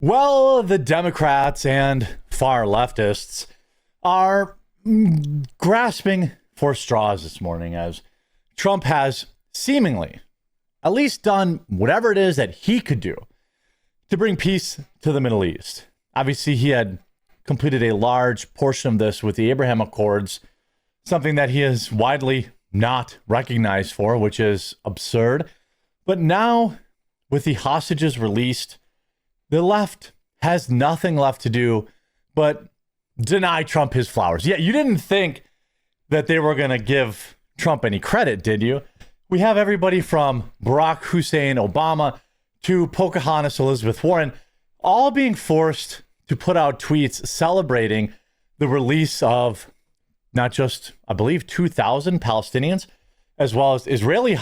Well, the Democrats and far leftists are grasping for straws this morning as Trump has seemingly at least done whatever it is that he could do to bring peace to the Middle East. Obviously, he had completed a large portion of this with the Abraham Accords, something that he is widely not recognized for, which is absurd. But now, with the hostages released, the left has nothing left to do but deny Trump his flowers. Yeah, you didn't think that they were going to give Trump any credit, did you? We have everybody from Barack Hussein Obama to Pocahontas Elizabeth Warren all being forced to put out tweets celebrating the release of not just, I believe, 2,000 Palestinians, as well as the Israeli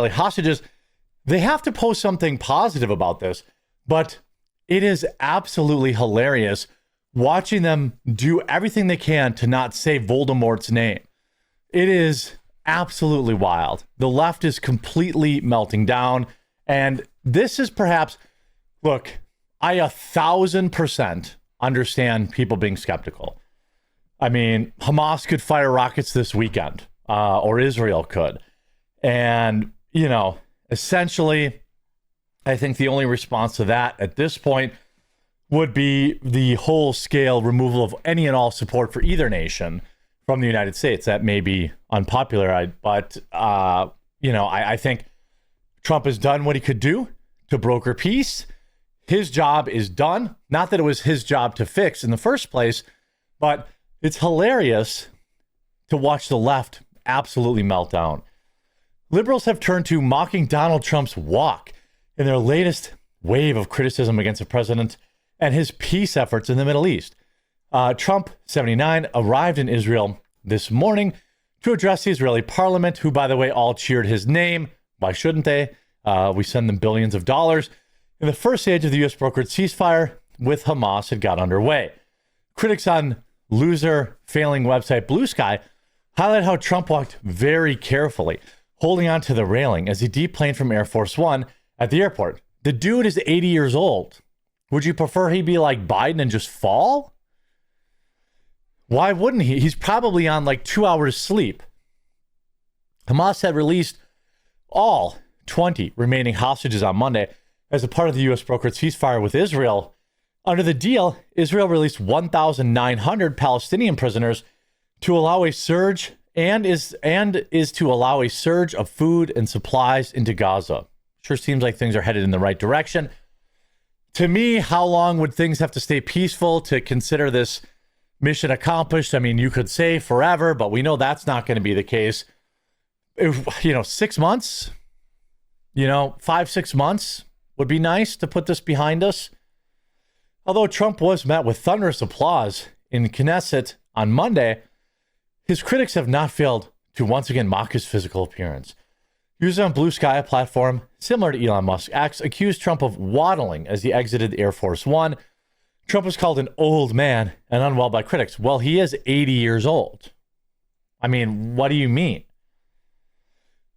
hostages. They have to post something positive about this, but it is absolutely hilarious watching them do everything they can to not say Voldemort's name. It is absolutely wild. The left is completely melting down. And this is perhaps, look, I 1,000% understand people being skeptical. I mean, Hamas could fire rockets this weekend, or Israel could. And, essentially, I think the only response to that at this point would be the whole scale removal of any and all support for either nation from the United States. That may be unpopular, but I think Trump has done what he could do to broker peace. His job is done. Not that it was his job to fix in the first place, but it's hilarious to watch the left absolutely melt down. Liberals have turned to mocking Donald Trump's walk in their latest wave of criticism against the president and his peace efforts in the Middle East. Trump, 79, arrived in Israel this morning to address the Israeli parliament, who, by the way, all cheered his name. Why shouldn't they? We send them billions of dollars. In the first stage of the U.S. brokered ceasefire with Hamas had got underway. Critics on loser failing website Blue Sky highlight how Trump walked very carefully, holding on to the railing as he deplaned from Air Force One at the airport. The dude is 80 years old. Would you prefer he be like Biden and just fall? Why wouldn't he? He's probably on like 2 hours sleep. Hamas had released all 20 remaining hostages on Monday as a part of the U.S. brokered ceasefire with Israel. Under the deal, Israel released 1,900 Palestinian prisoners to allow a surge and is to allow a surge of food and supplies into Gaza. Sure seems like things are headed in the right direction. To me, how long would things have to stay peaceful to consider this mission accomplished? I mean, you could say forever, but we know that's not going to be the case. 6 months, 5-6 months would be nice to put this behind us. Although Trump was met with thunderous applause in Knesset on Monday, his critics have not failed to once again mock his physical appearance. Users on Blue Sky, a platform similar to Elon Musk X, accused Trump of waddling as he exited the Air Force One. Trump was called an old man and unwell by critics. Well, he is 80 years old. I mean, what do you mean?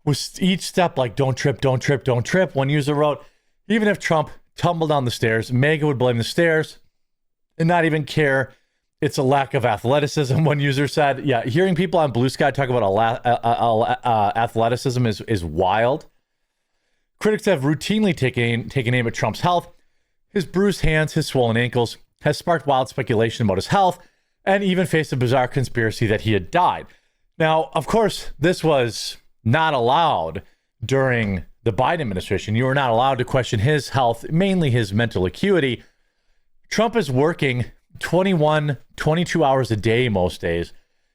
With each step like, don't trip, don't trip, don't trip. One user wrote, even if Trump tumbled down the stairs, Mega would blame the stairs and not even care. It's a lack of athleticism, one user said. Yeah, hearing people on Blue Sky talk about athleticism is wild. Critics have routinely taken aim at Trump's health. His bruised hands, his swollen ankles has sparked wild speculation about his health and even faced a bizarre conspiracy that he had died. Now, of course, this was not allowed during the Biden administration. You were not allowed to question his health, mainly his mental acuity. Trump is working 21, 22 hours a day most days,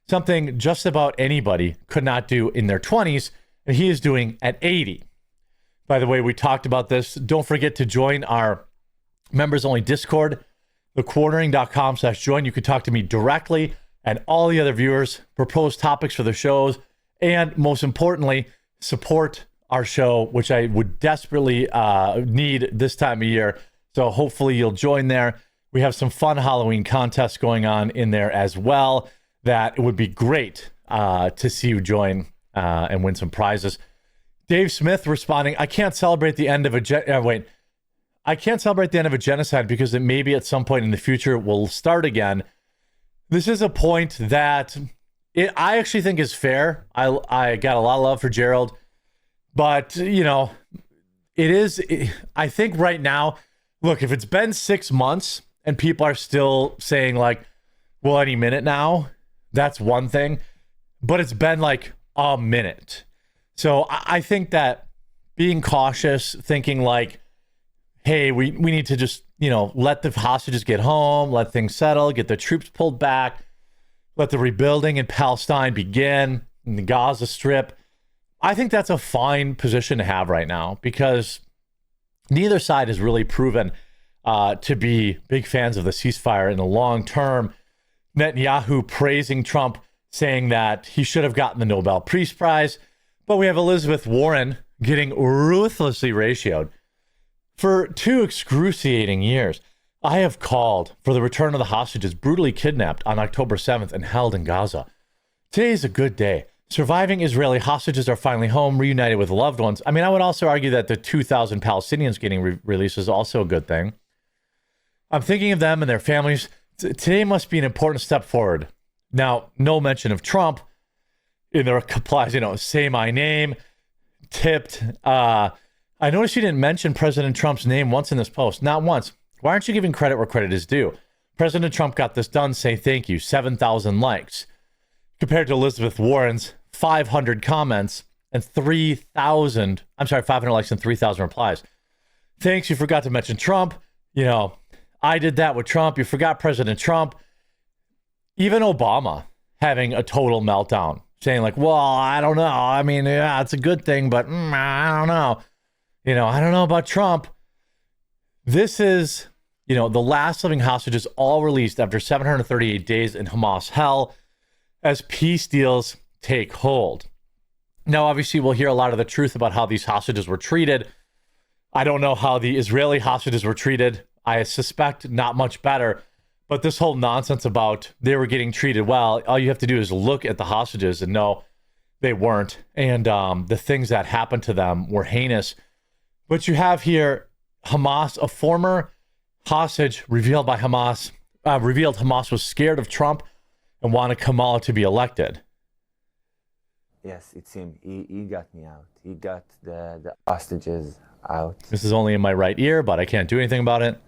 something just about anybody could not do in their 20s, and he is doing at 80. By the way, we talked about this. Don't forget to join our members-only Discord, thequartering.com/join. You can talk to me directly and all the other viewers, propose topics for the shows, and most importantly, support our show, which I would desperately need this time of year. So hopefully you'll join there. We have some fun Halloween contests going on in there as well. That it would be great to see you join and win some prizes. Dave Smith responding, I can't celebrate the end of a I can't celebrate the end of a genocide because it maybe at some point in the future will start again. This is a point that I actually think is fair. I got a lot of love for Gerald, but I think right now, look, if it's been 6 months and people are still saying like, well, any minute now, that's one thing, but it's been like a minute. So I think that being cautious, thinking like, hey, we need to just, let the hostages get home, let things settle, get the troops pulled back, let the rebuilding in Palestine begin, in the Gaza Strip. I think that's a fine position to have right now because neither side has really proven to be big fans of the ceasefire in the long term. Netanyahu praising Trump, saying that he should have gotten the Nobel Peace Prize. But we have Elizabeth Warren getting ruthlessly ratioed. For 2 excruciating years, I have called for the return of the hostages brutally kidnapped on October 7th and held in Gaza. Today is a good day. Surviving Israeli hostages are finally home, reunited with loved ones. I mean, I would also argue that the 2,000 Palestinians getting released is also a good thing. I'm thinking of them and their families. Today must be an important step forward. Now, no mention of Trump in the replies, say my name, tipped. I noticed you didn't mention President Trump's name once in this post. Not once. Why aren't you giving credit where credit is due? President Trump got this done. Say thank you. 7,000 likes. Compared to Elizabeth Warren's 500 comments and 500 likes and 3,000 replies. Thanks. You forgot to mention Trump. I did that with Trump. You forgot President Trump. Even Obama having a total meltdown, saying like, well, I don't know. I mean, yeah, it's a good thing, but I don't know. I don't know about Trump. This is, the last living hostages all released after 738 days in Hamas hell as peace deals take hold. Now, obviously, we'll hear a lot of the truth about how these hostages were treated. I don't know how the Israeli hostages were treated. I suspect not much better. But this whole nonsense about they were getting treated well, all you have to do is look at the hostages and know they weren't. And the things that happened to them were heinous. But you have here Hamas, a former hostage revealed Hamas was scared of Trump and wanted Kamala to be elected. Yes, it seemed he got me out. He got the hostages out. This is only in my right ear, but I can't do anything about it.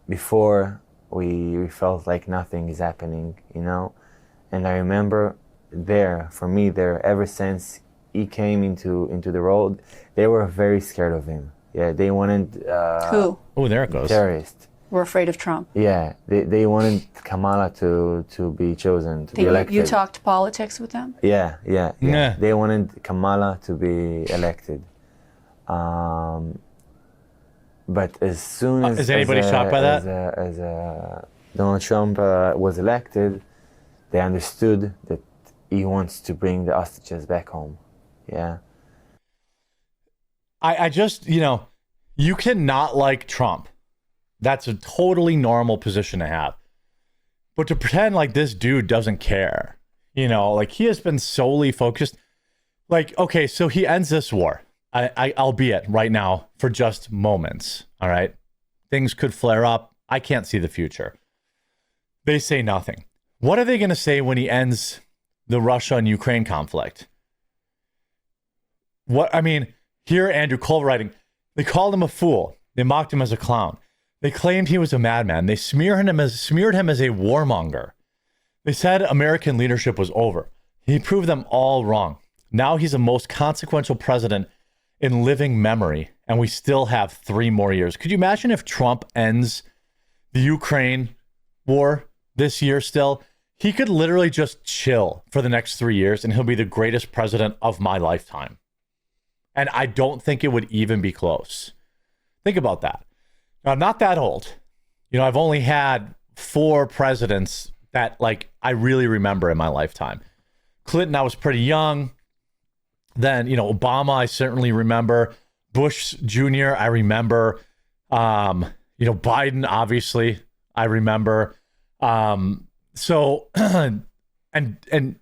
Before we felt like nothing is happening, and I remember ever since he came into the road, they were very scared of him. Yeah, they wanted who? Oh, there it goes. Terrorists. We're afraid of Trump. Yeah, they wanted Kamala to be chosen, to be elected. You talked politics with them? Yeah. They wanted Kamala to be elected. But as soon as is anybody shocked by that? As Donald Trump was elected, they understood that he wants to bring the hostages back home. Yeah. I just, you cannot like Trump. That's a totally normal position to have. But to pretend like this dude doesn't care, like he has been solely focused. Like, okay, so he ends this war. Albeit right now for just moments. All right. Things could flare up. I can't see the future. They say nothing. What are they going to say when he ends the Russia and Ukraine conflict? Here, Andrew Cole writing, they called him a fool. They mocked him as a clown. They claimed he was a madman. They smeared him as a warmonger. They said American leadership was over. He proved them all wrong. Now he's the most consequential president in living memory, and we still have 3 more years. Could you imagine if Trump ends the Ukraine war this year still? He could literally just chill for the next 3 years, and he'll be the greatest president of my lifetime. And I don't think it would even be close. Think about that. Now, I'm not that old. I've only had 4 presidents that, I really remember in my lifetime. Clinton, I was pretty young. Then, Obama, I certainly remember. Bush Jr., I remember. Biden, obviously, I remember. So, and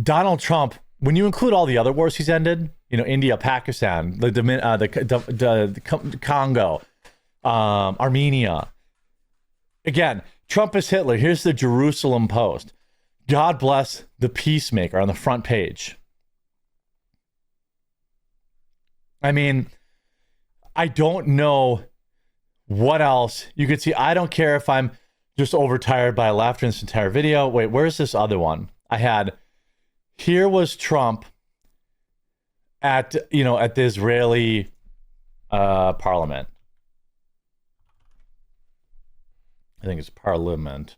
Donald Trump, when you include all the other wars he's ended, India, Pakistan, the Congo, Armenia. Again, Trump is Hitler. Here's the Jerusalem Post. God bless the peacemaker on the front page. I mean, I don't know what else you could see. I don't care if I'm just overtired by laughter in this entire video. Wait, where's this other one? Here was Trump at the Israeli parliament. I think it's parliament.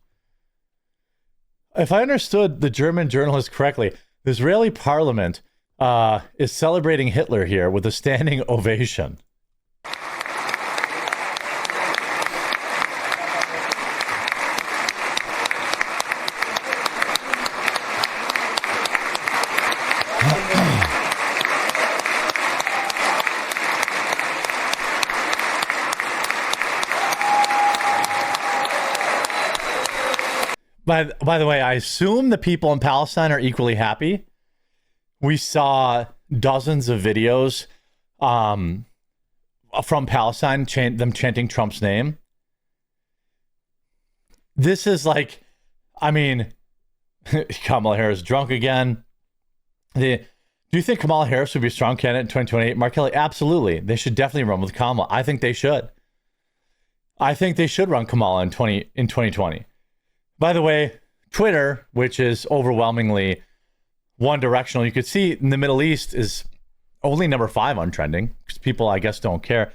If I understood the German journalist correctly, the Israeli parliament is celebrating Hitler here with a standing ovation. By the way, I assume the people in Palestine are equally happy. We saw dozens of videos from Palestine, them chanting Trump's name. This is like, I mean, Kamala Harris drunk again. Do you think Kamala Harris would be a strong candidate in 2028? Mark Kelly, absolutely. They should definitely run with Kamala. I think they should. I think they should run Kamala in 2020. By the way, Twitter, which is overwhelmingly one directional, you could see in the Middle East is only number 5 on trending because people, I guess, don't care.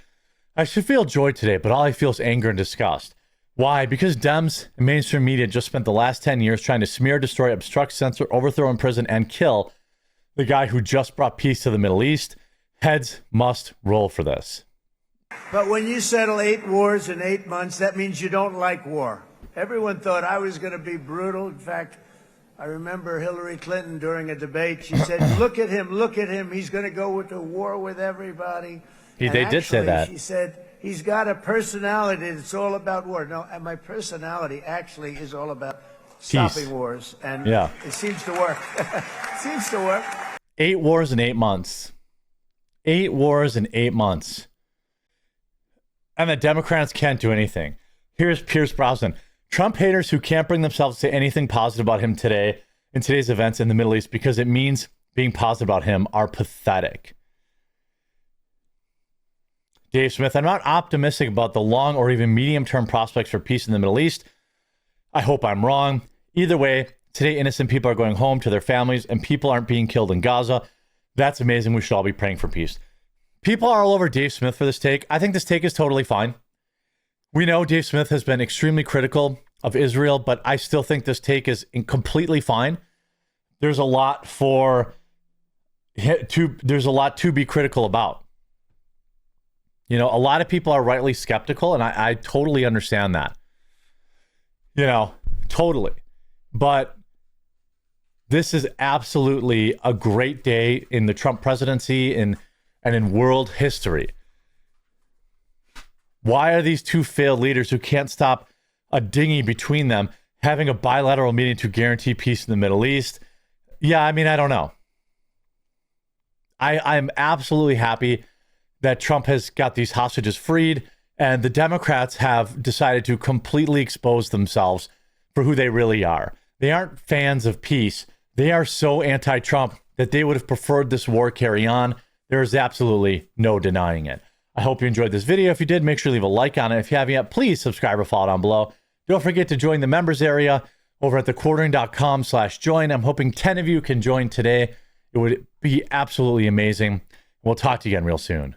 I should feel joy today, but all I feel is anger and disgust. Why? Because Dems and mainstream media just spent the last 10 years trying to smear, destroy, obstruct, censor, overthrow, imprison, and kill the guy who just brought peace to the Middle East. Heads must roll for this. But when you settle 8 wars in 8 months, that means you don't like war. Everyone thought I was going to be brutal. In fact, I remember Hillary Clinton during a debate. She said, look at him. He's going to go into war with everybody. They did say that. She said, he's got a personality that's all about war. No, and my personality actually is all about stopping wars. And it seems to work. It seems to work. 8 wars in 8 months. 8 wars in 8 months. And the Democrats can't do anything. Here's Pierce Brosnan. Trump haters who can't bring themselves to say anything positive about him today in today's events in the Middle East because it means being positive about him are pathetic. Dave Smith, I'm not optimistic about the long or even medium-term prospects for peace in the Middle East. I hope I'm wrong. Either way, today innocent people are going home to their families and people aren't being killed in Gaza. That's amazing. We should all be praying for peace. People are all over Dave Smith for this take. I think this take is totally fine. We know Dave Smith has been extremely critical of Israel, but I still think this take is completely fine. There's a lot to be critical about. A lot of people are rightly skeptical, and I totally understand that. Totally. But this is absolutely a great day in the Trump presidency and in world history. Why are these two failed leaders who can't stop a dinghy between them having a bilateral meeting to guarantee peace in the Middle East? Yeah, I mean, I don't know. I'm absolutely happy that Trump has got these hostages freed and the Democrats have decided to completely expose themselves for who they really are. They aren't fans of peace. They are so anti-Trump that they would have preferred this war carry on. There is absolutely no denying it. I hope you enjoyed this video. If you did, make sure to leave a like on it. If you haven't yet, please subscribe or follow down below. Don't forget to join the members area over at thequartering.com/join. I'm hoping 10 of you can join today. It would be absolutely amazing. We'll talk to you again real soon.